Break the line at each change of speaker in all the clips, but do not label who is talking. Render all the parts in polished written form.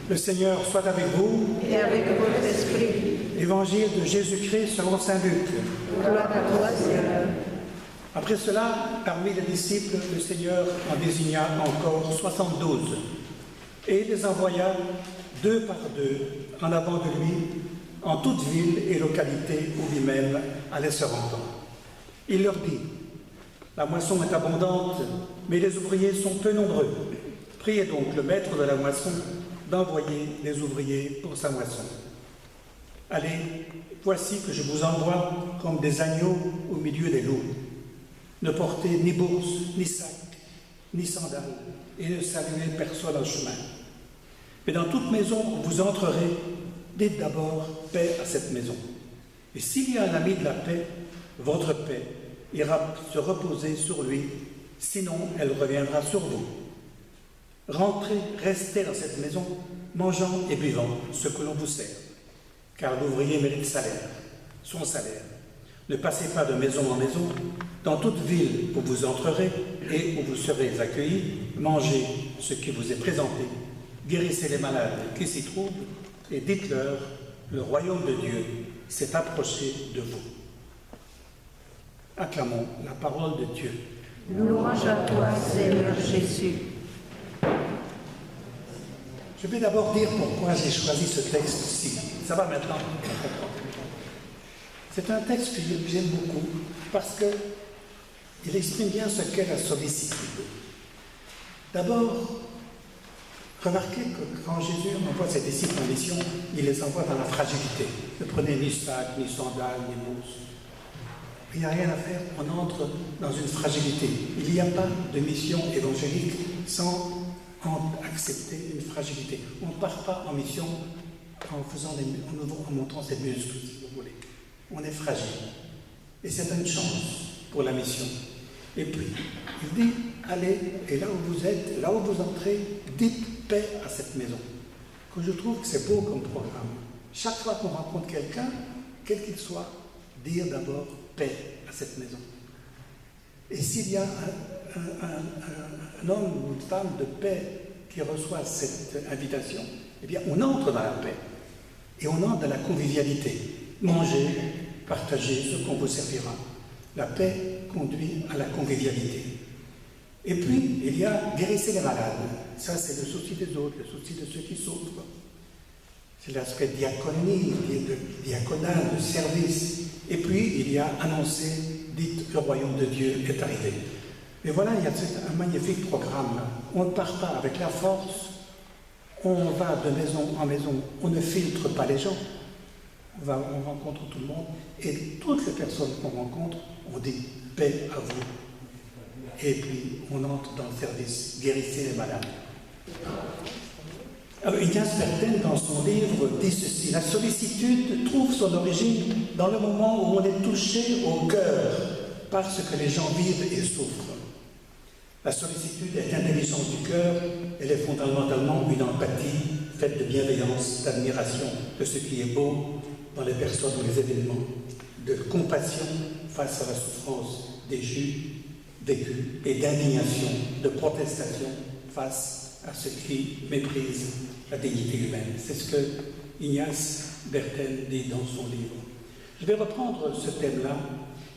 Le Seigneur soit avec vous.
Et avec votre esprit.
Évangile de Jésus-Christ selon saint Luc.
Gloire à toi, Seigneur.
Après cela, parmi les disciples, le Seigneur en désigna encore 72 et les envoya 2 par 2 en avant de lui en toute ville et localité où lui-même allait se rendre. Il leur dit: la moisson est abondante, mais les ouvriers sont peu nombreux. Priez donc le maître de la moisson d'envoyer les ouvriers pour sa moisson. Allez, voici que je vous envoie comme des agneaux au milieu des loups. Ne portez ni bourse, ni sac, ni sandales, et ne saluez personne en chemin. Mais dans toute maison où vous entrerez, dites d'abord paix à cette maison. Et s'il y a un ami de la paix, votre paix ira se reposer sur lui, sinon elle reviendra sur vous. Rentrez, restez dans cette maison, mangeant et buvant ce que l'on vous sert, car l'ouvrier mérite son salaire. Ne passez pas de maison en maison. Dans toute ville où vous entrerez et où vous serez accueillis, mangez ce qui vous est présenté, guérissez les malades qui s'y trouvent et dites-leur: le royaume de Dieu s'est approché de vous. Acclamons la parole de Dieu.
Louange à toi, Seigneur Jésus.
Je vais d'abord dire pourquoi j'ai choisi ce texte-ci. Ça va maintenant? C'est un texte que j'aime beaucoup parce qu'il exprime bien ce qu'est la sollicitude. D'abord, remarquez que quand Jésus envoie ses disciples en mission, il les envoie dans la fragilité. Ne prenez ni sac, ni sandales, ni bourse. Il n'y a rien à faire, on entre dans une fragilité. Il n'y a pas de mission évangélique sans accepter une fragilité. On ne part pas en mission en montrant ses muscles, si vous voulez. On est fragile. Et c'est une chance pour la mission. Et puis, il dit, allez, et là où vous êtes, là où vous entrez, dites paix à cette maison. Que je trouve que c'est beau comme programme. Chaque fois qu'on rencontre quelqu'un, quel qu'il soit, dire d'abord paix à cette maison. Et s'il y a un homme ou une femme de paix qui reçoit cette invitation, eh bien, on entre dans la paix. Et on entre dans la convivialité. Manger, partager ce qu'on vous servira. La paix conduit à la convivialité. Et puis, il y a guérissez les malades. Ça, c'est le souci des autres, le souci de ceux qui souffrent. C'est l'aspect diaconie, diaconal, de service. Et puis, il y a annoncé, dites, le royaume de Dieu est arrivé. Et voilà, il y a un magnifique programme. On ne part pas avec la force, on va de maison en maison, on ne filtre pas les gens. On rencontre tout le monde, et toutes les personnes qu'on rencontre, on dit paix à vous. Et puis, on entre dans le service, guérissez les malades. Alors, Ignace Berten, dans son livre, dit ceci: la sollicitude trouve son origine dans le moment où on est touché au cœur par ce que les gens vivent et souffrent. La sollicitude est l'intelligence du cœur, elle est fondamentalement une empathie faite de bienveillance, d'admiration de ce qui est beau dans les personnes ou les événements, de compassion face à la souffrance vécue et d'indignation, de protestation face à ce qui méprise la dignité humaine. C'est ce que Ignace Berten dit dans son livre. Je vais reprendre ce thème-là,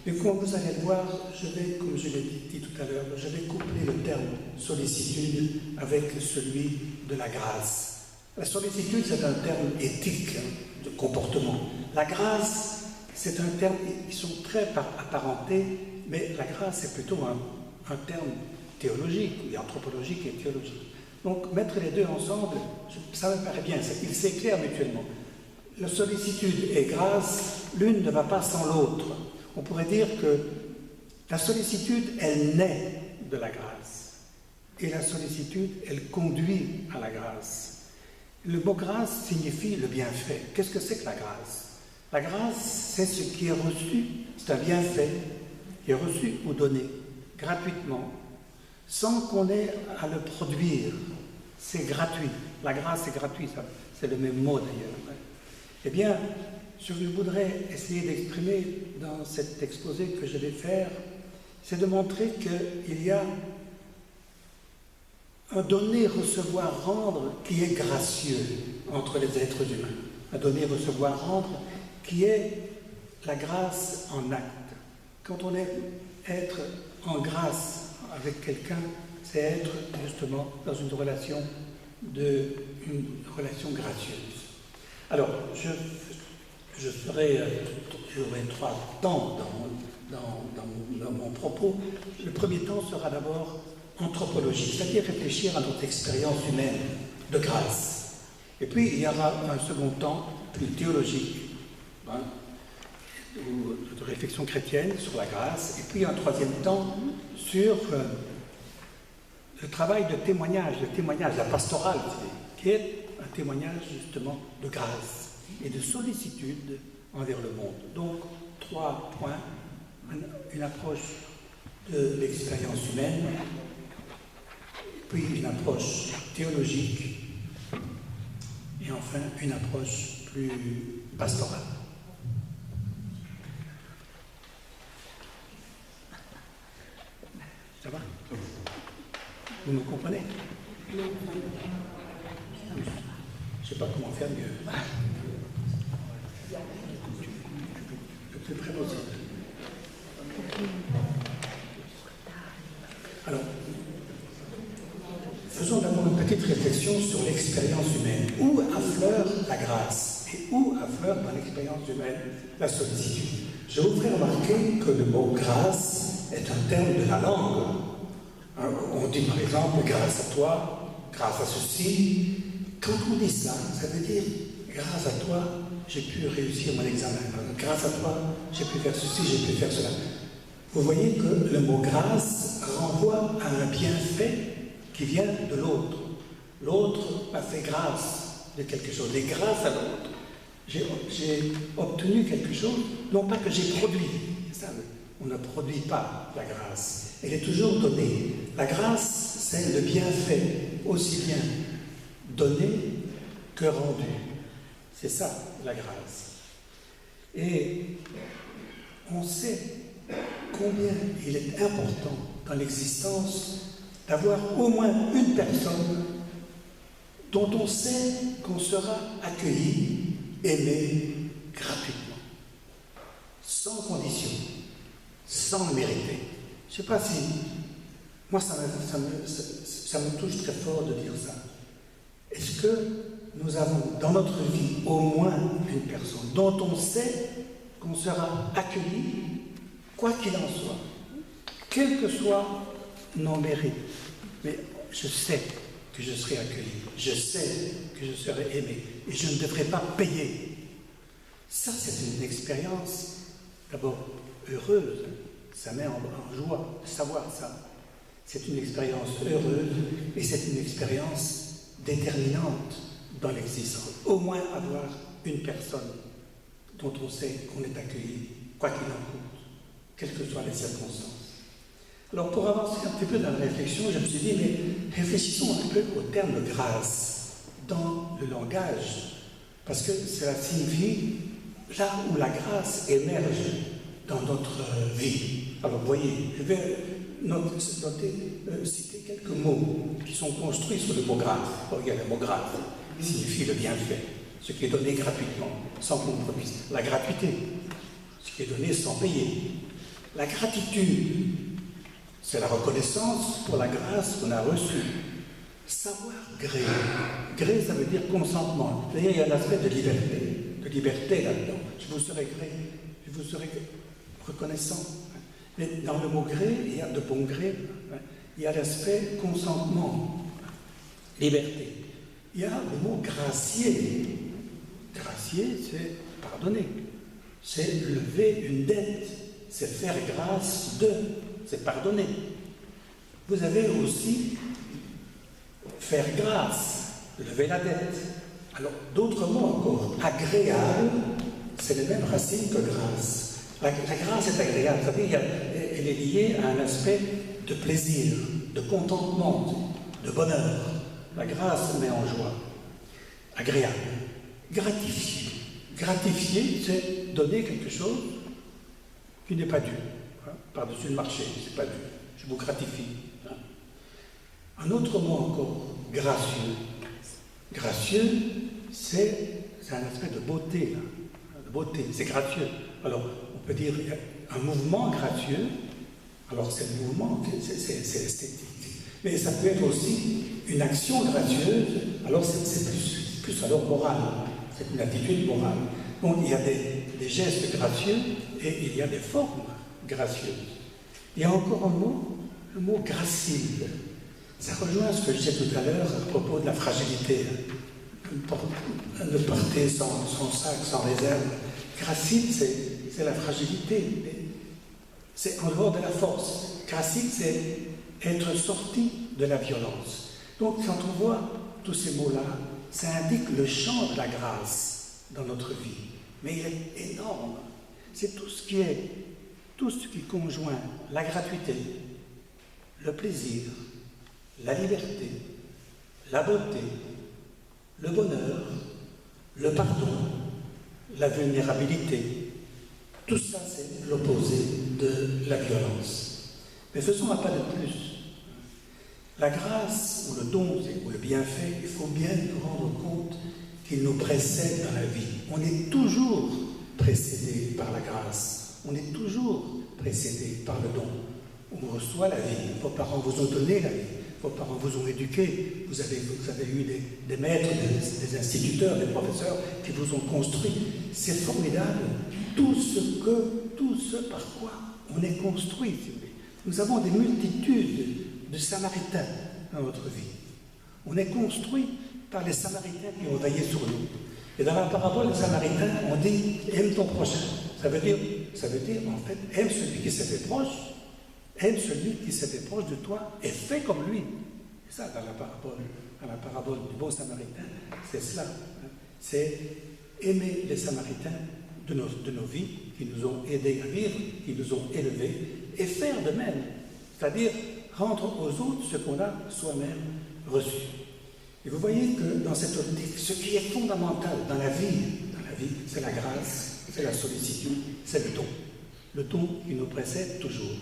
mais comme vous allez le voir, je vais, comme je l'ai dit tout à l'heure, je vais coupler le terme sollicitude avec celui de la grâce. La sollicitude, c'est un terme éthique, de comportement. La grâce, c'est un terme, ils sont très apparentés, mais la grâce, c'est plutôt un terme théologique, et anthropologique et théologique. Donc, mettre les deux ensemble, ça me paraît bien, ils s'éclairent mutuellement. La sollicitude et grâce, l'une ne va pas sans l'autre. On pourrait dire que la sollicitude, elle naît de la grâce. Et la sollicitude, elle conduit à la grâce. Le mot grâce signifie le bienfait. Qu'est-ce que c'est que la grâce? La grâce, c'est ce qui est reçu, c'est un bienfait qui est reçu ou donné gratuitement, sans qu'on ait à le produire. C'est gratuit. La grâce est gratuite, c'est le même mot d'ailleurs. Eh bien, je voudrais essayer d'exprimer dans cet exposé que je vais faire, c'est de montrer qu'il y a un donner, recevoir, rendre qui est gracieux entre les êtres humains. Un donner, recevoir, rendre qui est la grâce en acte. Quand on aime être en grâce avec quelqu'un, c'est être justement dans une relation gracieuse. Alors, j'aurai 3 temps dans mon propos. Le premier temps sera d'abord anthropologie, c'est-à-dire réfléchir à notre expérience humaine de grâce. Et puis, il y aura un second temps plus théologique, ou de réflexion chrétienne sur la grâce, et puis un troisième temps sur le travail de témoignage, la pastorale, qui est un témoignage justement de grâce et de sollicitude envers le monde. Donc, 3 points, une approche de l'expérience humaine, puis une approche théologique, et enfin une approche plus pastorale. Ça va? Vous me comprenez? Je ne sais pas comment faire mieux. Le plus près possible. Alors, faisons d'abord une petite réflexion sur l'expérience humaine. Où affleure la grâce? Et où affleure dans l'expérience humaine la sollicitude? Je vous ferai remarquer que le mot grâce est un terme de la langue. On dit par exemple grâce à toi, grâce à ceci. Quand on dit ça, ça veut dire grâce à toi, j'ai pu réussir mon examen. Grâce à toi, j'ai pu faire ceci, j'ai pu faire cela. Vous voyez que le mot grâce renvoie à un bienfait qui vient de l'autre. L'autre m'a fait grâce de quelque chose. Et grâce à l'autre, j'ai obtenu quelque chose, non pas que j'ai produit. C'est ça, on ne produit pas la grâce. Elle est toujours donnée. La grâce, c'est le bienfait, aussi bien donné que rendu. C'est ça, la grâce. Et on sait combien il est important dans l'existence d'avoir au moins une personne dont on sait qu'on sera accueilli, aimé gratuitement, sans condition, sans le mériter. Je ne sais pas si... Moi, ça me touche très fort de dire ça. Est-ce que nous avons dans notre vie au moins une personne dont on sait qu'on sera accueilli, quoi qu'il en soit, quels que soient nos mérites? Mais je sais que je serai accueilli, je sais que je serai aimé, et je ne devrais pas payer. Ça, c'est une expérience, d'abord, heureuse. Ça met en joie de savoir ça. C'est une expérience heureuse et c'est une expérience déterminante dans l'existence. Au moins avoir une personne dont on sait qu'on est accueilli, quoi qu'il en coûte, quelles que soient les circonstances. Alors pour avancer un petit peu dans la réflexion, je me suis dit, mais réfléchissons un peu au terme de grâce dans le langage, parce que cela signifie là où la grâce émerge dans notre vie. Alors vous voyez, je vais citer quelques mots qui sont construits sur le mot grâce. Alors, il y a le mot grâce, qui signifie le bienfait, ce qui est donné gratuitement, sans compromis. La gratuité, ce qui est donné sans payer. La gratitude, c'est la reconnaissance pour la grâce qu'on a reçue. Savoir gré. Gré, ça veut dire consentement. C'est-à-dire, il y a un aspect de liberté là-dedans. Je vous serai gré, je vous serai reconnaissant. Mais dans le mot gré, il y a de bon gré, il y a l'aspect consentement, liberté. Il y a le mot gracier. Gracier, c'est pardonner. C'est lever une dette. C'est faire grâce de. C'est pardonner. Vous avez aussi faire grâce, lever la dette. Alors, d'autres mots encore. Agréable, c'est les mêmes racines que grâce. La grâce est agréable, c'est-à-dire elle est liée à un aspect de plaisir, de contentement, de bonheur. La grâce met en joie. Agréable. Gratifier. Gratifier, c'est donner quelque chose qui n'est pas dû. Par-dessus le marché, c'est pas dû. Je vous gratifie. Un autre mot encore, gracieux. Gracieux, c'est un aspect de beauté, là. De beauté, c'est gracieux. Alors, on peut dire un mouvement gracieux, alors c'est le mouvement, c'est esthétique. Mais ça peut être aussi une action gracieuse, alors c'est plus alors moral, c'est une attitude morale. Donc il y a des gestes gracieux et il y a des formes gracieuses. Il y a encore un mot, le mot gracile. Ça rejoint ce que je disais tout à l'heure à propos de la fragilité. Ne partez sans sac, sans réserve. Gracile, c'est la fragilité. C'est en dehors de la force. Gracile, c'est être sorti de la violence. Donc, quand on voit tous ces mots-là, ça indique le champ de la grâce dans notre vie. Mais il est énorme. C'est tout ce qui conjoint la gratuité, le plaisir, la liberté, la beauté, le bonheur, le pardon, la vulnérabilité. Tout ça, c'est l'opposé de la violence. Mais faisons un pas de plus. La grâce, ou le don, ou le bienfait, il faut bien nous rendre compte qu'il nous précède dans la vie. On est toujours précédé par la grâce. On est toujours précédé par le don. On reçoit la vie. Vos parents vous ont donné la vie. Vos parents vous ont éduqué. Vous avez eu des maîtres, des instituteurs, des professeurs qui vous ont construit. C'est formidable. Tout ce par quoi on est construit. Nous avons des multitudes de Samaritains dans notre vie. On est construit par les Samaritains qui ont veillé sur nous. Et dans la parabole des Samaritains, on dit « aime ton prochain ». Ça veut dire en fait, aime celui qui s'est fait proche, aime celui qui s'est fait proche de toi et fais comme lui. C'est ça dans la parabole du bon Samaritain, c'est cela. C'est aimer les Samaritains de nos vies, qui nous ont aidés à vivre, qui nous ont élevés, et faire de même. C'est-à-dire rendre aux autres ce qu'on a soi-même reçu. Et vous voyez que dans cette optique, ce qui est fondamental dans la vie, c'est la grâce, c'est la sollicitude, c'est le don. Le don qui nous précède toujours.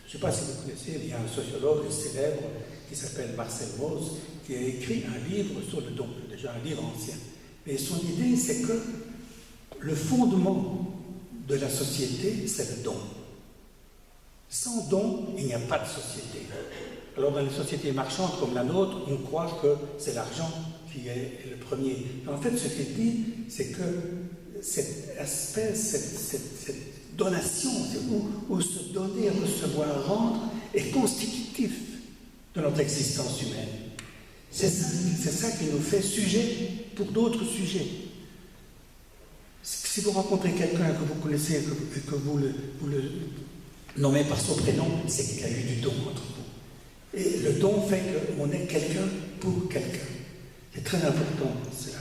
Je ne sais pas si vous connaissez, il y a un sociologue célèbre qui s'appelle Marcel Mauss, qui a écrit un livre sur le don, déjà un livre ancien. Mais son idée, c'est que le fondement de la société, c'est le don. Sans don, il n'y a pas de société. Alors dans les sociétés marchandes comme la nôtre, on croit que c'est l'argent qui est le premier. En fait, ce qu'il dit, c'est que cet aspect, cette donation, où se donner, recevoir, rendre, est constitutif de notre existence humaine. C'est ça qui nous fait sujet pour d'autres sujets. Si vous rencontrez quelqu'un que vous connaissez et que vous le nommez par son prénom, c'est qu'il y a eu du don entre vous. Et le don fait qu'on est quelqu'un pour quelqu'un. C'est très important, cela.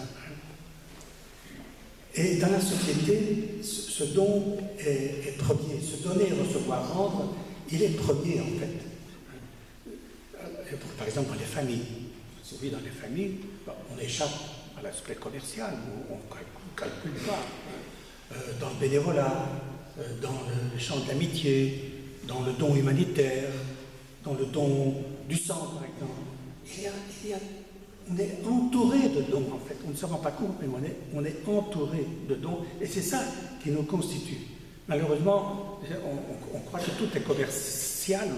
Et dans la société, ce don est premier. Se donner, recevoir, rendre, il est premier en fait. Par exemple, dans les familles. Oui, dans les familles, on échappe à l'aspect commercial, où on ne calcule pas. Dans le bénévolat, dans le champ de l'amitié, dans le don humanitaire, dans le don du sang, par exemple. On est entouré de dons, en fait. On ne se rend pas compte, mais on est entouré de dons, et c'est ça qui nous constitue. Malheureusement, on croit que tout est commercial,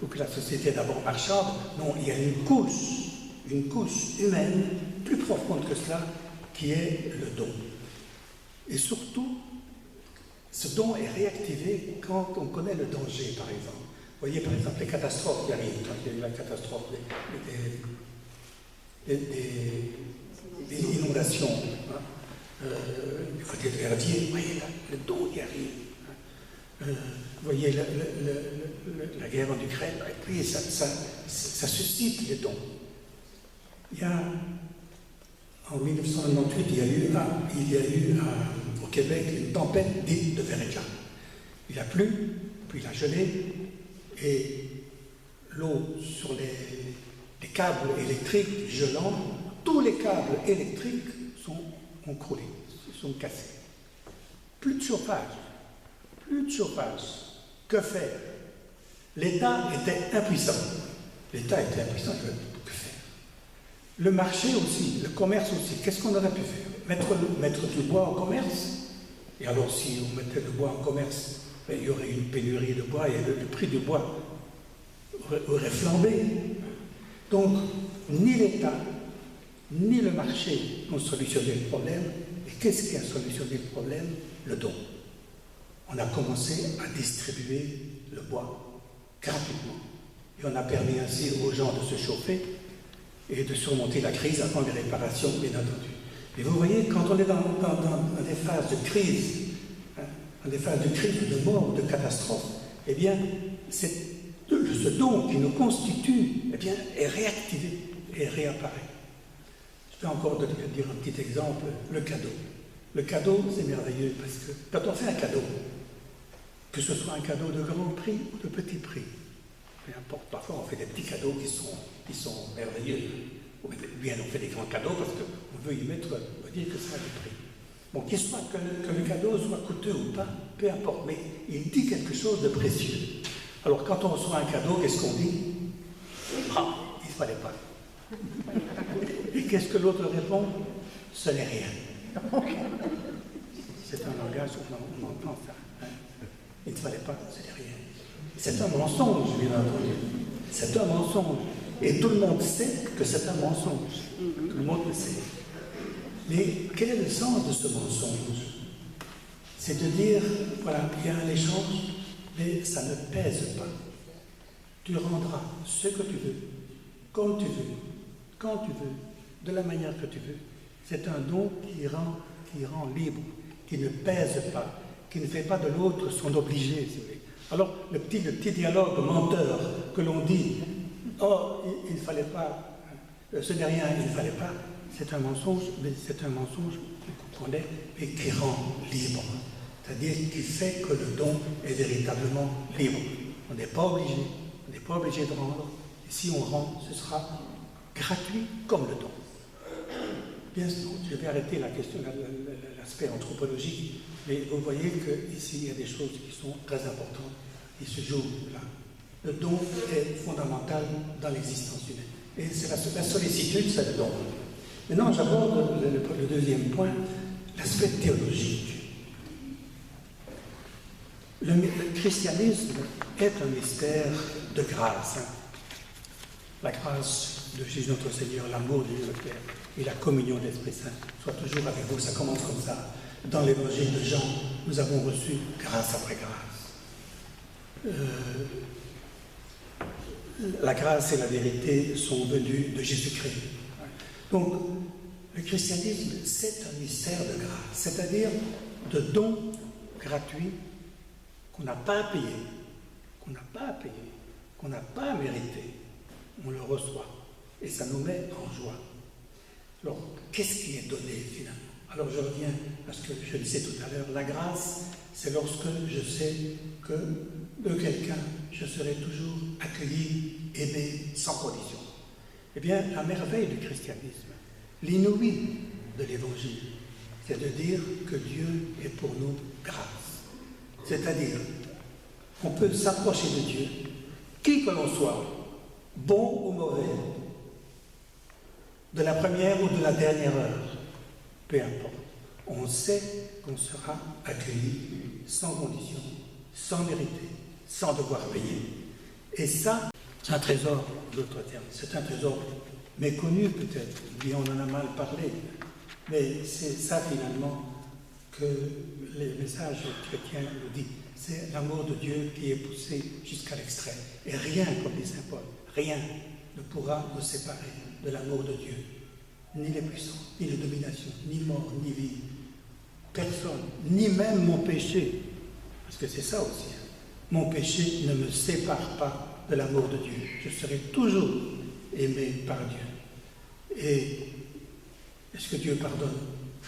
ou que la société est d'abord marchande. Non, il y a une couche humaine plus profonde que cela, qui est le don. Et surtout, ce don est réactivé quand on connaît le danger, par exemple. Vous voyez, par exemple, les catastrophes qui arrivent, quand il y a eu la catastrophe des inondations, du côté de Verdier, vous voyez là, le don qui arrive. Vous voyez la guerre en Ukraine, et puis ça suscite les dons. Il y a, en 1998, il y a eu au Québec une tempête dite de verglas. Il a plu, puis il a gelé, et l'eau sur les câbles électriques gelant, tous les câbles électriques ont coulé, sont cassés. Plus de chauffage. Que faire? L'État était impuissant. Il Le marché aussi, le commerce aussi. Qu'est-ce qu'on aurait pu faire? Mettre du bois en commerce? Et alors, si on mettait le bois en commerce, ben, il y aurait une pénurie de bois et le prix du bois aurait flambé. Donc, ni l'État, ni le marché n'ont solutionné le problème. Et qu'est-ce qui a solutionné le problème? Le don. On a commencé à distribuer le bois gratuitement. Et on a permis ainsi aux gens de se chauffer et de surmonter la crise avant les réparations, bien entendu. Et vous voyez, quand on est dans des phases de crise, dans des phases de crise, de mort, de catastrophe, eh bien, ce don qui nous constitue, eh bien, est réactivé et réapparaît. Je vais encore dire un petit exemple, le cadeau. Le cadeau, c'est merveilleux parce que quand on fait un cadeau, que ce soit un cadeau de grand prix ou de petit prix, peu importe, parfois on fait des petits cadeaux qui sont merveilleux. Ou bien on fait des grands cadeaux parce qu'on veut y mettre, on veut dire que ça a du prix. Bon, qu'il soit que le cadeau soit coûteux ou pas, peu importe, mais il dit quelque chose de précieux. Alors quand on reçoit un cadeau, qu'est-ce qu'on dit? Ah, il ne fallait pas. Et qu'est-ce que l'autre répond? Ce n'est rien. C'est un langage où on entend ça. Hein? Il ne fallait pas, ce n'est rien. C'est un mensonge, bien entendu. C'est un mensonge. Et tout le monde sait que c'est un mensonge. Tout le monde le sait. Mais quel est le sens de ce mensonge? C'est de dire, voilà, il y a un échange, mais ça ne pèse pas. Tu rendras ce que tu veux, comme tu veux, quand tu veux, de la manière que tu veux. C'est un don qui rend libre, qui ne pèse pas, qui ne fait pas de l'autre son obligé, si vous voulez. Alors, le petit dialogue menteur que l'on dit, oh, il ne fallait pas, ce n'est rien, il ne fallait pas, c'est un mensonge, mais c'est un mensonge, vous comprenez, mais qui rend libre. C'est-à-dire qui fait que le don est véritablement libre. On n'est pas obligé de rendre, et si on rend, ce sera gratuit comme le don. Bien sûr, je vais arrêter la question, l'aspect anthropologique, mais vous voyez qu'ici, il y a des choses qui sont très importantes qui se jouent là. Le don est fondamental dans l'existence humaine. Et c'est la sollicitude, c'est le don. Maintenant, j'aborde le deuxième point, l'aspect théologique. Le christianisme est un mystère de grâce. La grâce de Jésus notre Seigneur, l'amour de Dieu le Père et la communion de l'Esprit Saint soit toujours avec vous. Ça commence comme ça. Dans l'évangile de Jean, nous avons reçu grâce après grâce. La grâce et la vérité sont venues de Jésus-Christ. Donc, le christianisme, c'est un mystère de grâce, c'est-à-dire de dons gratuits qu'on n'a pas à payer, qu'on n'a pas à mériter. On le reçoit et ça nous met en joie. Alors, qu'est-ce qui est donné finalement? Alors, je reviens à ce que je disais tout à l'heure. La grâce, c'est lorsque je sais que de quelqu'un, je serai toujours accueilli, aimé, sans condition. Eh bien, la merveille du christianisme, l'inouï de l'Évangile, c'est de dire que Dieu est pour nous grâce. C'est-à-dire qu'on peut s'approcher de Dieu, qui que l'on soit, bon ou mauvais, de la première ou de la dernière heure, peu importe. On sait qu'on sera accueilli sans condition, sans mériter, sans devoir payer. Et ça, c'est un trésor, d'autres termes, c'est un trésor méconnu peut-être, et on en a mal parlé, mais c'est ça finalement que les messages chrétiens nous disent. C'est l'amour de Dieu qui est poussé jusqu'à l'extrême. Et rien, comme dit saint Paul, rien ne pourra nous séparer de l'amour de Dieu. Ni les puissances, ni les dominations, ni mort, ni vie. Personne, ni même mon péché. Parce que c'est ça aussi. Mon péché ne me sépare pas de l'amour de Dieu. Je serai toujours aimé par Dieu. Et est-ce que Dieu pardonne?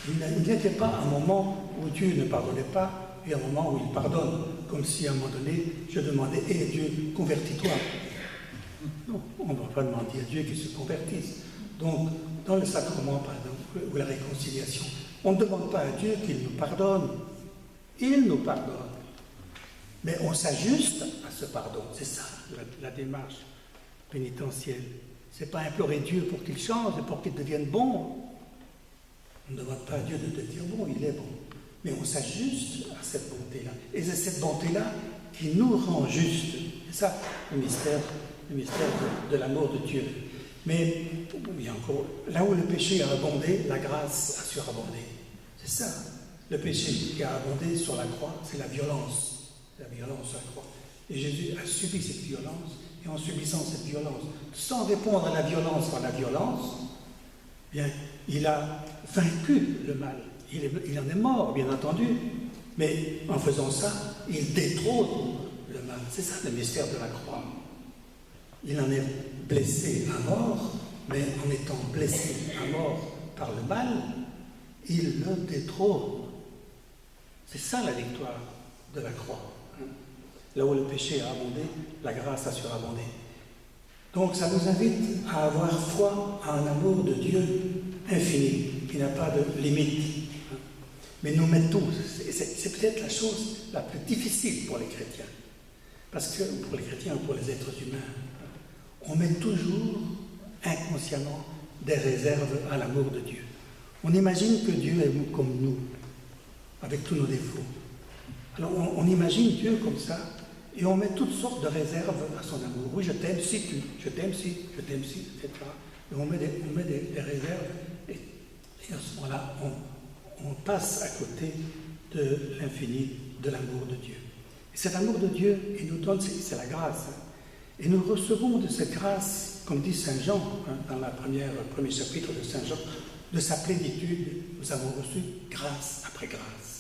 Il n'était pas un moment où Dieu ne pardonnait pas et un moment où il pardonne. Comme si à un moment donné, je demandais « Hé Dieu, convertis-toi ». Non, on ne va pas demander à Dieu qu'il se convertisse. Donc, dans le sacrement, par exemple, ou la réconciliation, on ne demande pas à Dieu qu'il nous pardonne. Il nous pardonne. Mais on s'ajuste à ce pardon. C'est ça, la démarche pénitentielle. Ce n'est pas implorer Dieu pour qu'il change et pour qu'il devienne bon. On ne demande pas à Dieu de dire bon, il est bon. Mais on s'ajuste à cette bonté-là. Et c'est cette bonté-là qui nous rend justes. C'est ça le mystère de l'amour de Dieu. Mais il y a encore, là où le péché a abondé, la grâce a surabondé. C'est ça. Le péché qui a abondé sur la croix, c'est la violence. C'est la violence sur la croix. Et Jésus a subi cette violence. Et en subissant cette violence, sans répondre à la violence par la violence, bien, il a vaincu le mal. Il en est mort, bien entendu. Mais en faisant ça, il détrône le mal. C'est ça le mystère de la croix. Il en est blessé à mort, mais en étant blessé à mort par le mal, il le détrône. C'est ça la victoire de la croix. Là où le péché a abondé, la grâce a surabondé. Donc ça nous invite à avoir foi à un amour de Dieu infini, qui n'a pas de limite. Mais nous mettons, c'est peut-être la chose la plus difficile pour les chrétiens. Parce que, pour les chrétiens ou pour les êtres humains, on met toujours inconsciemment des réserves à l'amour de Dieu. On imagine que Dieu est comme nous, avec tous nos défauts. Alors on imagine Dieu comme ça, et on met toutes sortes de réserves à son amour. Oui, je t'aime si, je t'aime si, etc. Et on met des réserves, et à ce moment-là, on passe à côté de l'infini de l'amour de Dieu. Et cet amour de Dieu, il nous donne, c'est la grâce. Et nous recevons de cette grâce, comme dit Saint Jean, dans le premier chapitre de Saint Jean, de sa plénitude, nous avons reçu grâce après grâce.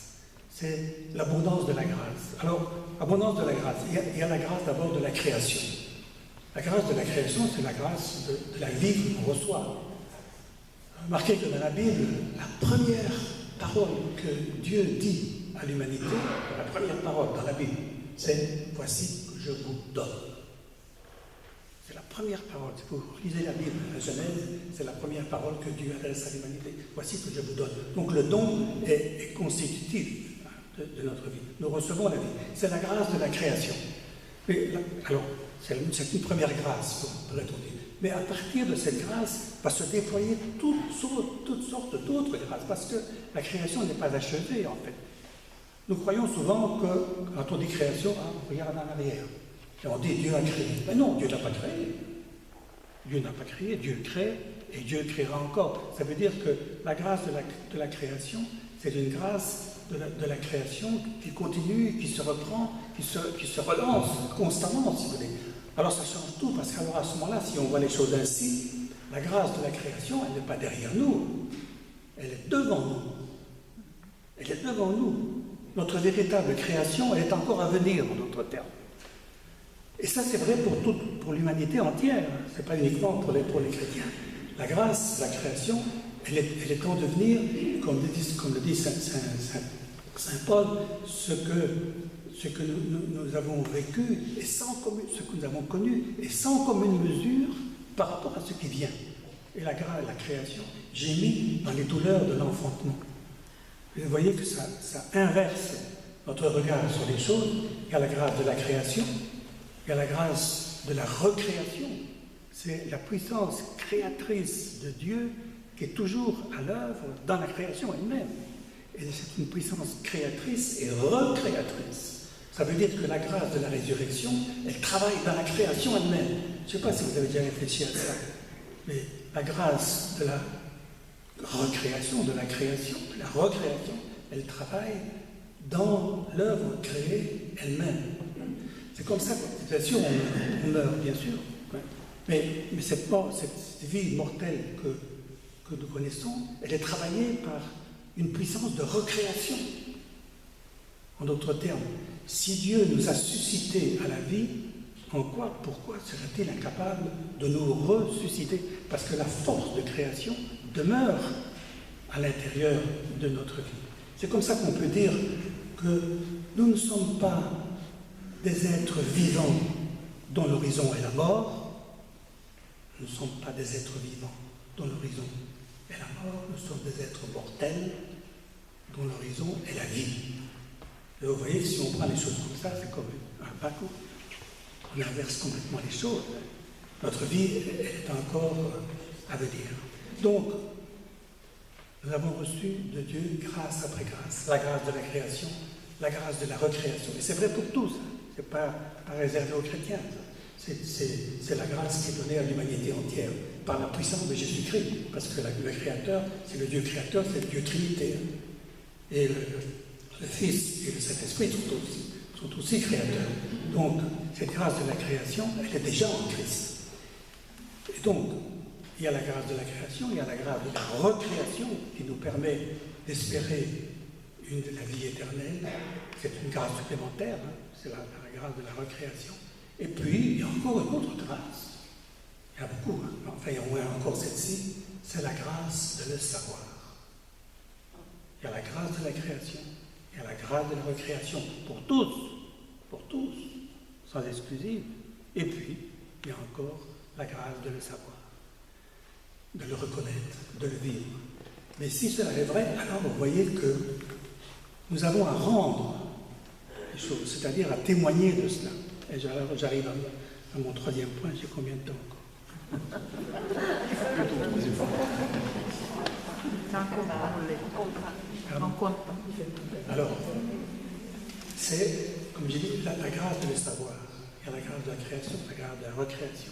C'est l'abondance de la grâce. Alors, abondance de la grâce, il y a la grâce d'abord de la création. La grâce de la création, c'est la grâce de la vie qu'on reçoit. Remarquez que dans la Bible, la première parole que Dieu dit à l'humanité, la première parole dans la Bible, c'est « Voici que je vous donne ». C'est la première parole. Si vous lisez la Bible, la Genèse, c'est la première parole que Dieu adresse à l'humanité. Voici que je vous donne. Donc le don est constitutif de notre vie. Nous recevons la vie. C'est la grâce de la création. Alors, c'est une première grâce, pourrait-on dire. Mais à partir de cette grâce, va se déployer toutes sortes d'autres grâces, parce que la création n'est pas achevée, en fait. Nous croyons souvent que, quand on dit création, on regarde en arrière. Et on dit Dieu a créé. Mais non, Dieu n'a pas créé. Dieu n'a pas créé, Dieu crée, et Dieu créera encore. Ça veut dire que la grâce de la création, c'est une grâce de la création qui continue, qui se reprend, qui se relance constamment, si vous voulez. Alors ça change tout, parce qu'alors à ce moment-là, si on voit les choses ainsi, la grâce de la création, elle n'est pas derrière nous, elle est devant nous. Elle est devant nous. Notre véritable création, elle est encore à venir, en d'autres termes. Et ça, c'est vrai pour l'humanité entière, ce n'est pas uniquement pour les chrétiens. La grâce, la création, elle est en devenir, comme le dit Saint Paul, ce que nous avons vécu, et ce que nous avons connu, et sans commune mesure par rapport à ce qui vient. Et la création gémit dans les douleurs de l'enfantement. Vous voyez que ça inverse notre regard sur les choses. Il y a la grâce de la création, il y a la grâce de la recréation. C'est la puissance créatrice de Dieu qui est toujours à l'œuvre dans la création elle-même. Et c'est une puissance créatrice et recréatrice. Ça veut dire que la grâce de la résurrection, elle travaille dans la création elle-même. Je ne sais pas si vous avez déjà réfléchi à ça, mais la grâce de la recréation, de la création, de la recréation, elle travaille dans l'œuvre créée elle-même. C'est comme ça que, bien sûr, on meurt, bien sûr. Mais cette vie mortelle que nous connaissons, elle est travaillée par une puissance de recréation. En d'autres termes, si Dieu nous a suscités à la vie, pourquoi serait-il incapable de nous ressusciter? Parce que la force de création demeure à l'intérieur de notre vie. C'est comme ça qu'on peut dire que nous ne sommes pas des êtres vivants dont l'horizon est la mort. Nous ne sommes pas des êtres vivants dont l'horizon est la mort. Nous sommes des êtres mortels dont l'horizon est la vie. Et vous voyez, si on prend les choses comme ça, c'est comme un bateau. On inverse complètement les choses. Notre vie est encore à venir. Donc, nous avons reçu de Dieu grâce après grâce, la grâce de la création, la grâce de la recréation. Et c'est vrai pour tous, ce n'est pas réservé aux chrétiens. C'est la grâce qui est donnée à l'humanité entière par la puissance de Jésus-Christ. Parce que le Créateur, c'est le Dieu créateur, c'est le Dieu Trinité. Et le Fils et le Saint-Esprit sont aussi créateurs. Donc, cette grâce de la création, elle est déjà en Christ. Et donc, il y a la grâce de la création, il y a la grâce de la recréation qui nous permet d'espérer la vie éternelle. C'est une grâce supplémentaire, hein, c'est la grâce de la recréation. Et puis, il y a encore une autre grâce. Il y en a beaucoup, hein. Enfin, il y a au moins encore celle-ci, c'est la grâce de le savoir. Il y a la grâce de la création, il y a la grâce de la recréation pour tous, sans exclusive. Et puis, il y a encore la grâce de le savoir, de le reconnaître, de le vivre. Mais si cela est vrai, alors vous voyez que nous avons à rendre les choses, c'est-à-dire à témoigner de cela. Et j'arrive à mon troisième point, j'ai combien de temps encore? Alors, c'est, comme j'ai dit, la grâce de le savoir. Il y a la grâce de la création, la grâce de la recréation.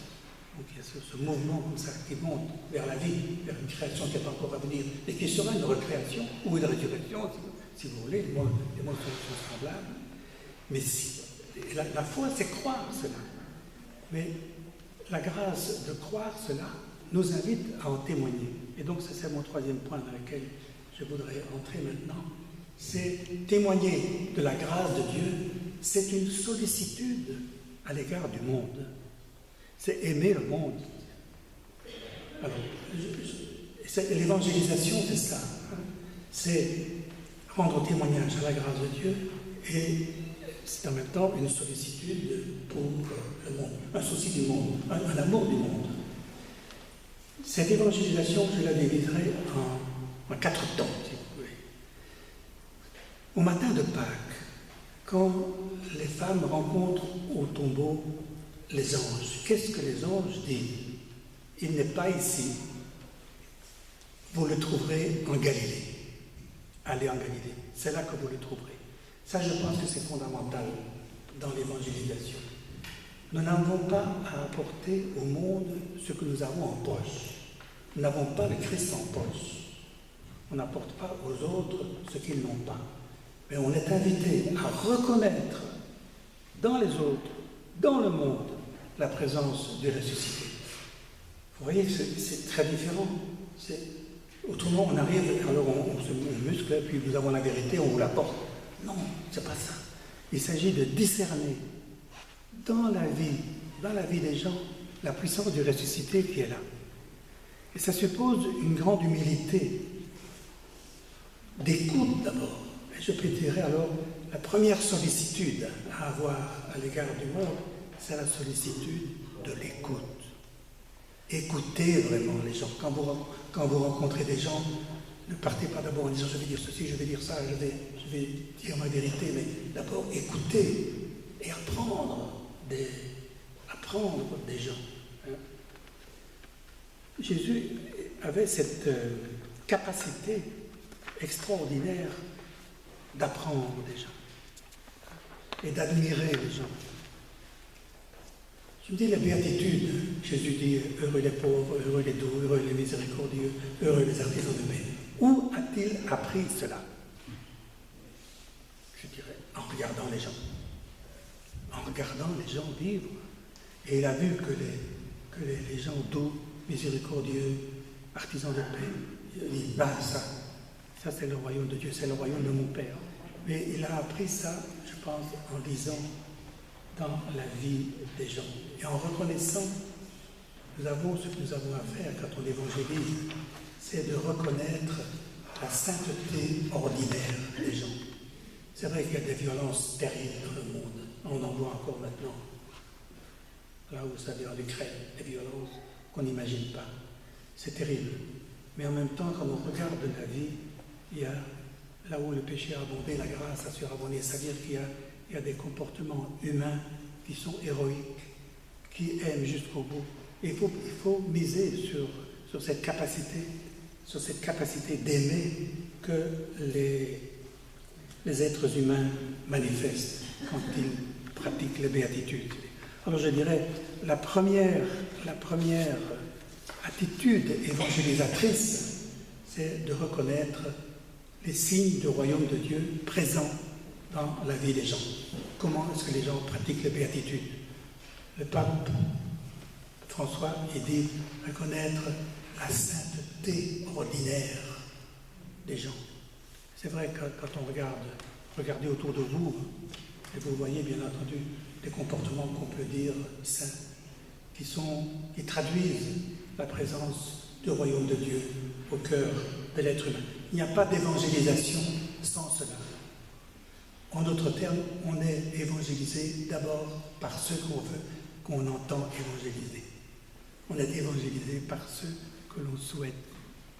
Donc il y a ce mouvement comme ça qui monte vers la vie, vers une création qui est encore à venir, et qui sera une recréation ou une résurrection, si vous voulez, les mots sont semblables. Mais la foi, c'est croire cela. Mais la grâce de croire cela nous invite à en témoigner. Et donc, ça, c'est mon troisième point dans lequel je voudrais entrer maintenant. C'est témoigner de la grâce de Dieu, c'est une sollicitude à l'égard du monde. C'est aimer le monde. Alors, l'évangélisation, c'est ça. C'est rendre témoignage à la grâce de Dieu et c'est en même temps une sollicitude pour le monde, un souci du monde, un amour du monde. Cette évangélisation, je la diviserai en 4 temps, si vous voulez. Au matin de Pâques, quand les femmes rencontrent au tombeau les anges, qu'est-ce que les anges disent? Il n'est pas ici, vous le trouverez en Galilée. Allez en Galilée, c'est là que vous le trouverez. Ça, je pense que c'est fondamental dans l'évangélisation. Nous n'avons pas à apporter au monde ce que nous avons en poche. Nous n'avons pas le Christ en poche. On n'apporte pas aux autres ce qu'ils n'ont pas. Mais on est invité à reconnaître dans les autres, dans le monde, la présence du ressuscité. Vous voyez que c'est très différent. Autrement, on arrive, alors on se muscle, et puis nous avons la vérité, on vous l'apporte. Non, c'est pas ça. Il s'agit de discerner dans la vie des gens, la puissance du ressuscité qui est là. Et ça suppose une grande humilité, d'écoute d'abord. Et je dirais alors, la première sollicitude à avoir à l'égard du monde, c'est la sollicitude de l'écoute. Écoutez vraiment les gens. Quand vous rencontrez des gens, ne partez pas d'abord en disant je vais dire ceci, je vais dire ça, je vais dire ma vérité, mais d'abord écoutez et apprendre des gens. Jésus avait cette capacité extraordinaire d'apprendre des gens et d'admirer les gens. Je me dis la béatitude, Jésus dit heureux les pauvres, heureux les doux, heureux les miséricordieux, heureux les artisans de paix. Où a-t-il appris cela? Je dirais en regardant les gens. En regardant les gens vivre. Et il a vu que les gens doux, miséricordieux, artisans de paix, il dit, bah ça c'est le royaume de Dieu, c'est le royaume de mon Père. Mais il a appris ça, je pense, en lisant dans la vie des gens. Et en reconnaissant, nous avons ce que nous avons à faire quand on évangélise, c'est de reconnaître la sainteté ordinaire des gens. C'est vrai qu'il y a des violences terribles dans le monde. On en voit encore maintenant. Là, vous savez, en Ukraine, des violences qu'on n'imagine pas. C'est terrible. Mais en même temps, quand on regarde la vie, il y a là où le péché a abondé, la grâce a surabondé. C'est-à-dire qu'il y a des comportements humains qui sont héroïques, qui aiment jusqu'au bout, Et il faut miser sur cette capacité d'aimer que les êtres humains manifestent quand ils pratiquent les béatitudes. Alors je dirais, la première attitude évangélisatrice, c'est de reconnaître les signes du royaume de Dieu présents dans la vie des gens. Comment est-ce que les gens pratiquent les béatitudes? Le pape François, il dit reconnaître la sainteté ordinaire des gens. C'est vrai que quand on regardez autour de vous, et vous voyez bien entendu des comportements qu'on peut dire saints, qui traduisent la présence du royaume de Dieu au cœur de l'être humain. Il n'y a pas d'évangélisation sans cela. En d'autres termes, on est évangélisé d'abord par ceux qu'on entend évangéliser. On est évangélisé par ceux que l'on souhaite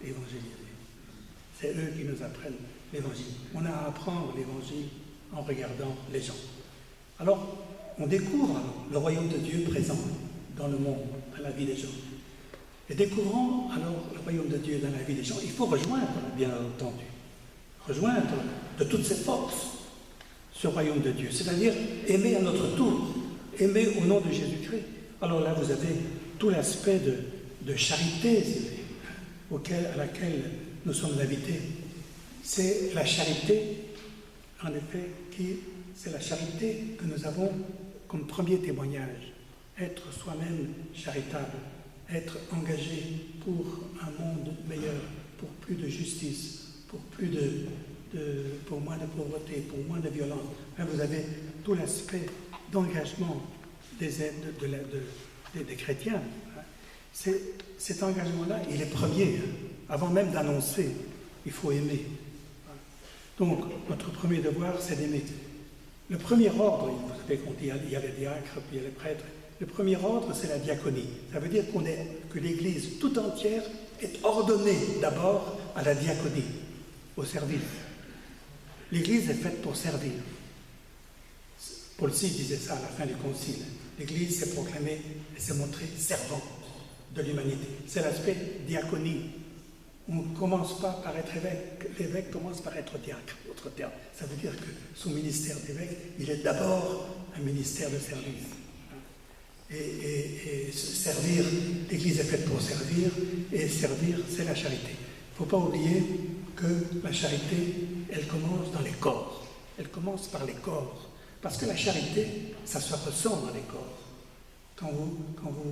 évangéliser. C'est eux qui nous apprennent l'évangile. On a à apprendre l'évangile en regardant les gens. Alors, on découvre le royaume de Dieu présent dans le monde, dans la vie des gens. Et découvrant alors le royaume de Dieu dans la vie des gens, il faut rejoindre, bien entendu, de toutes ses forces ce royaume de Dieu, c'est-à-dire aimer à notre tour, aimer au nom de Jésus-Christ. Alors là, vous avez tout l'aspect de charité à laquelle nous sommes invités. C'est la charité, en effet, c'est la charité que nous avons comme premier témoignage. Être soi-même charitable, être engagé pour un monde meilleur, pour plus de justice, pour pour moins de pauvreté, pour moins de violence. Là, vous avez tout l'aspect d'engagement des aides des chrétiens. Cet engagement-là, il est premier. Avant même d'annoncer, il faut aimer. Donc, notre premier devoir, c'est d'aimer. Le premier ordre, vous savez qu'on dit, il y a les diacres, puis il y a les prêtres. Le premier ordre, c'est la diaconie. Ça veut dire que l'Église tout entière est ordonnée d'abord à la diaconie, au service. L'Église est faite pour servir. Paul VI disait ça à la fin du Concile. L'Église s'est proclamée et s'est montrée servante de l'humanité. C'est l'aspect diaconie. On ne commence pas par être évêque. L'évêque commence par être diacre, autre terme. Ça veut dire que son ministère d'évêque, il est d'abord un ministère de service. Et servir, l'Église est faite pour servir, et servir, c'est la charité. Il ne faut pas oublier que la charité, elle commence dans les corps. Elle commence par les corps. Parce que la charité, ça se ressent dans les corps. Quand vous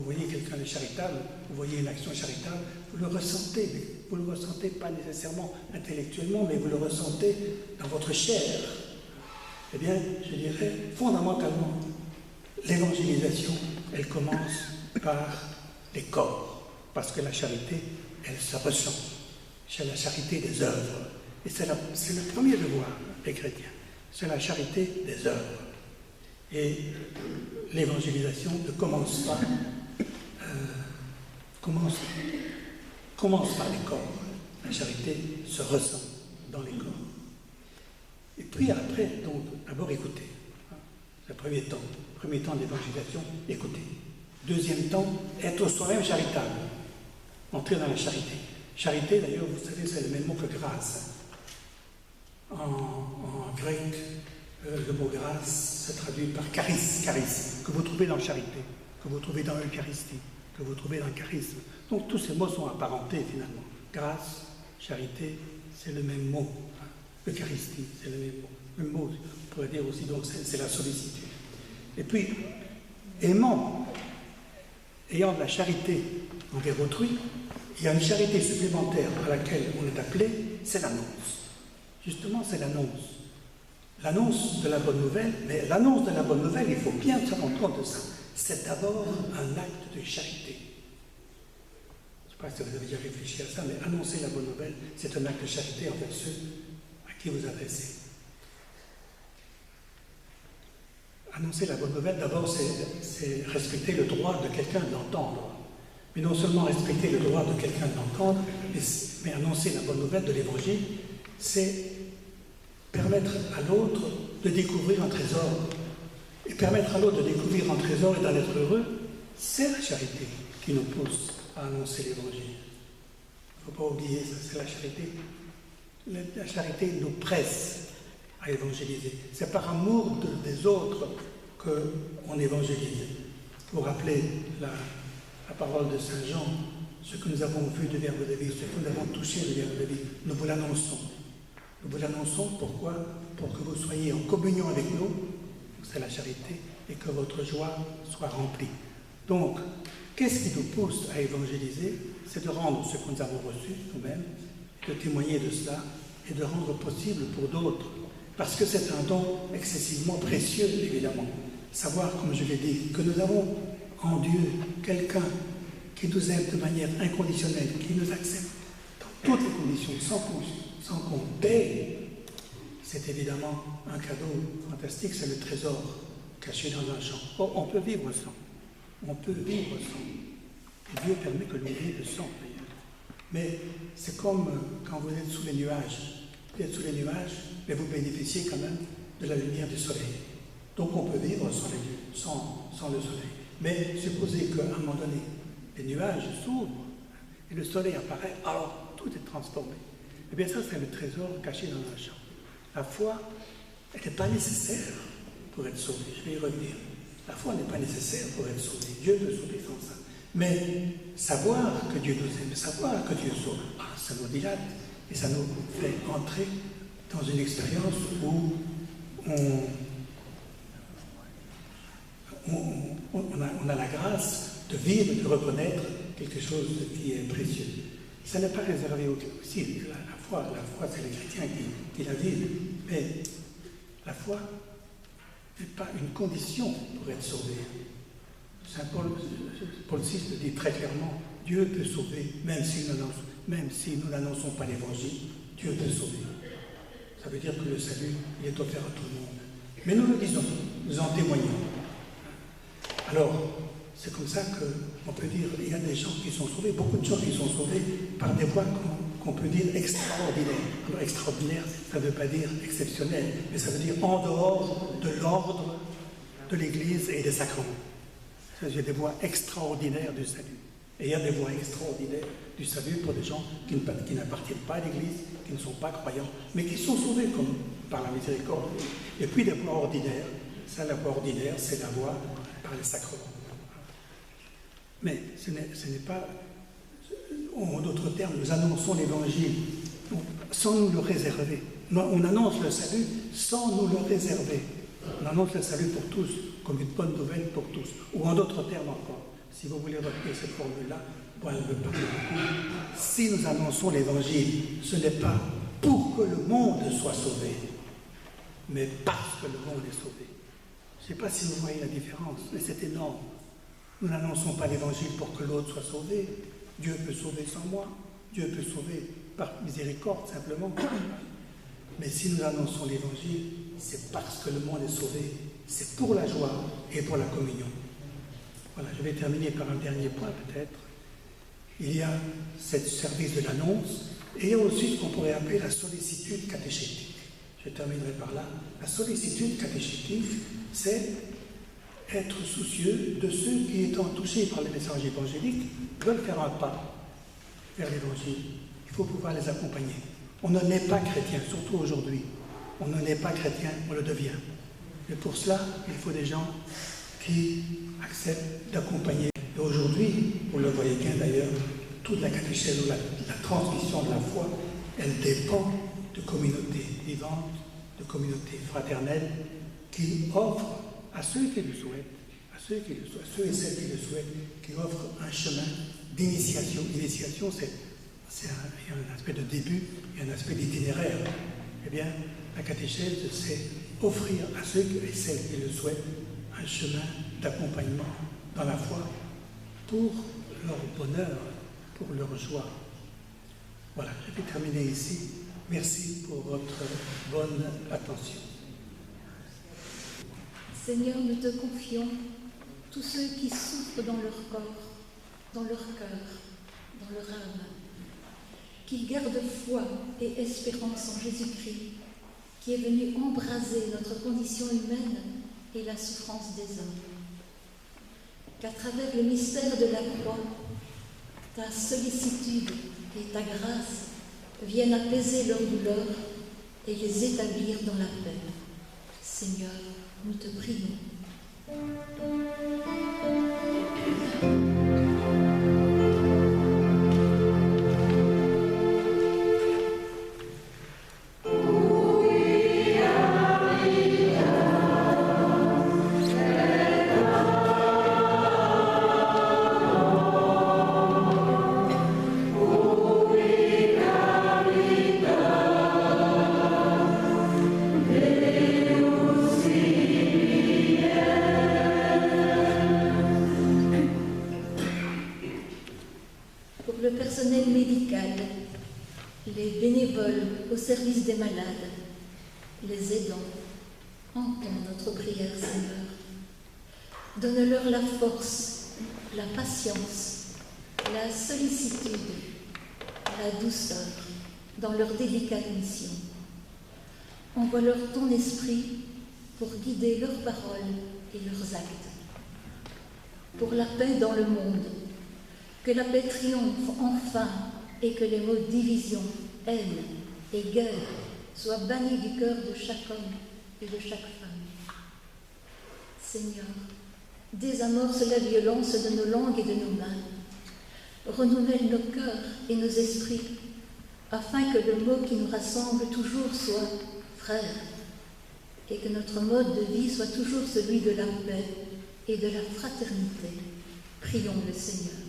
voyez quelqu'un de charitable, vous voyez une action charitable, vous le ressentez. Vous ne le ressentez pas nécessairement intellectuellement, mais vous le ressentez dans votre chair. Eh bien, je dirais, fondamentalement, l'évangélisation, elle commence par les corps. Parce que la charité, elle se ressent. C'est la charité des œuvres. Et c'est le premier devoir des chrétiens. C'est la charité des œuvres. Et l'évangélisation ne commence pas, commence par les corps. La charité se ressent dans les corps. Et puis après, donc, d'abord écouter. Le premier temps d'évangélisation, écouter. Deuxième temps, être soi-même charitable. Entrer dans la charité. Charité, d'ailleurs, vous savez, c'est le même mot que grâce. En grec, le mot grâce se traduit par charis, que vous trouvez dans charité, que vous trouvez dans l'Eucharistie, que vous trouvez dans le charisme. Donc tous ces mots sont apparentés finalement. Grâce, charité, c'est le même mot. Eucharistie, c'est le même mot. Le mot, on pourrait dire aussi, donc c'est la sollicitude. Et puis, ayant de la charité envers autrui, il y a une charité supplémentaire à laquelle on est appelé, c'est l'annonce. Justement, c'est l'annonce. L'annonce de la bonne nouvelle, mais l'annonce de la bonne nouvelle, il faut bien se rendre compte de ça. C'est d'abord un acte de charité. Je ne sais pas si vous avez déjà réfléchi à ça, mais annoncer la bonne nouvelle, c'est un acte de charité envers ceux à qui vous adressez. Annoncer la bonne nouvelle, d'abord, c'est respecter le droit de quelqu'un de l'entendre. Mais non seulement respecter le droit de quelqu'un de l'entendre, mais annoncer la bonne nouvelle de l'Évangile, c'est permettre à l'autre de découvrir un trésor. Et permettre à l'autre de découvrir un trésor et d'en être heureux, c'est la charité qui nous pousse à annoncer l'Évangile. Il ne faut pas oublier ça, c'est la charité. La charité nous presse à évangéliser. C'est par amour des autres qu'on évangélise. Vous rappelez la parole de Saint Jean, ce que nous avons vu du Verbe de vie, ce que nous avons touché du Verbe de vie, nous vous l'annonçons. Nous vous l'annonçons, pourquoi? Pour que vous soyez en communion avec nous, c'est la charité, et que votre joie soit remplie. Donc, qu'est-ce qui nous pousse à évangéliser? C'est de rendre ce que nous avons reçu nous-mêmes, de témoigner de cela, et de rendre possible pour d'autres. Parce que c'est un don excessivement précieux, évidemment. Savoir, comme je l'ai dit, que nous avons en Dieu quelqu'un qui nous aime de manière inconditionnelle, qui nous accepte dans toutes les conditions, sans qu'on paye, c'est évidemment un cadeau fantastique, c'est le trésor caché dans un champ. Oh, on peut vivre sans. On peut vivre sans. Et Dieu permet que l'on vive sans, d'ailleurs. Mais c'est comme quand vous êtes sous les nuages. Vous êtes sous les nuages, mais vous bénéficiez quand même de la lumière du soleil. Donc on peut vivre sans le soleil. Mais supposez qu'à un moment donné, les nuages s'ouvrent et le soleil apparaît, alors tout est transformé. Eh bien ça, c'est le trésor caché dans un champ. La foi, elle n'est pas nécessaire pour être sauvé. Je vais y revenir. La foi n'est pas nécessaire pour être sauvé. Dieu peut sauver sans ça. Mais savoir que Dieu nous aime, savoir que Dieu sauve, ça nous dilate et ça nous fait entrer dans une expérience où on a la grâce de vivre, de reconnaître quelque chose qui est précieux. Ça n'est pas réservé aux chrétiens. La foi c'est les chrétiens qui la vivent. Mais la foi n'est pas une condition pour être sauvé. Saint Paul VI le dit très clairement, Dieu peut sauver, même si nous n'annonçons pas l'Évangile, Dieu peut sauver. Ça veut dire que le salut, il est offert à tout le monde. Mais nous le disons, nous en témoignons. Alors, c'est comme ça qu'on peut dire, il y a des gens qui sont sauvés, beaucoup de gens qui sont sauvés par des voies qu'on peut dire extraordinaires. Alors, extraordinaire, ça ne veut pas dire exceptionnel, mais ça veut dire en dehors de l'ordre de l'Église et des sacrements. Il y a des voies extraordinaires du salut. Et il y a des voies extraordinaires du salut pour des gens qui n'appartiennent pas à l'Église, qui ne sont pas croyants, mais qui sont sauvés comme par la miséricorde. Et puis des voies ordinaires. Ça, la voie ordinaire, c'est la voie par les sacrements. Mais ce n'est pas... En d'autres termes, nous annonçons l'Évangile sans nous le réserver. On annonce le salut sans nous le réserver. On annonce le salut pour tous, comme une bonne nouvelle pour tous. Ou en d'autres termes encore, si vous voulez retenir cette formule-là, bon, elle me parle beaucoup. Si nous annonçons l'Évangile, ce n'est pas pour que le monde soit sauvé, mais parce que le monde est sauvé. Je ne sais pas si vous voyez la différence, mais c'est énorme. Nous n'annonçons pas l'Évangile pour que l'autre soit sauvé. Dieu peut sauver sans moi. Dieu peut sauver par miséricorde, simplement. Mais si nous annonçons l'Évangile, c'est parce que le monde est sauvé. C'est pour la joie et pour la communion. Voilà, je vais terminer par un dernier point, peut-être. Il y a ce service de l'annonce, et il y a aussi ce qu'on pourrait appeler la sollicitude catéchétique. Je terminerai par là. La sollicitude catéchétique, c'est être soucieux de ceux qui, étant touchés par les messages évangéliques, veulent faire un pas vers l'Évangile. Il faut pouvoir les accompagner. On ne naît pas chrétien, surtout aujourd'hui. On ne naît pas chrétien, on le devient. Mais pour cela, il faut des gens qui acceptent d'accompagner. Et aujourd'hui, vous le voyez bien d'ailleurs, toute la catéchèse ou la transmission de la foi, elle dépend de communautés vivantes, de communautés fraternelles qui offrent à ceux qui le souhaitent, à ceux et celles qui le souhaitent, qui offrent un chemin d'initiation. L'initiation, il y a un aspect de début et un aspect d'itinéraire. Eh bien, la catéchèse, c'est offrir à ceux et celles qui le souhaitent un chemin d'accompagnement dans la foi pour leur bonheur, pour leur joie. Voilà, je vais terminer ici. Merci pour votre bonne attention.
Seigneur, nous te confions tous ceux qui souffrent dans leur corps, dans leur cœur, dans leur âme, qui gardent foi et espérance en Jésus-Christ, qui est venu embraser notre condition humaine et la souffrance des hommes, qu'à travers le mystère de la croix, ta sollicitude et ta grâce viennent apaiser leur douleur et les établir dans la paix. Seigneur, nous te prions. Le personnel médical, les bénévoles au service des malades, les aidants, entends notre prière, Seigneur. Donne-leur la force, la patience, la sollicitude, la douceur dans leur délicate mission. Envoie-leur ton esprit pour guider leurs paroles et leurs actes. Pour la paix dans le monde, que la paix triomphe enfin et que les mots division, haine et guerre soient bannis du cœur de chaque homme et de chaque femme. Seigneur, désamorce la violence de nos langues et de nos mains. Renouvelle nos cœurs et nos esprits afin que le mot qui nous rassemble toujours soit frère et que notre mode de vie soit toujours celui de la paix et de la fraternité. Prions le Seigneur.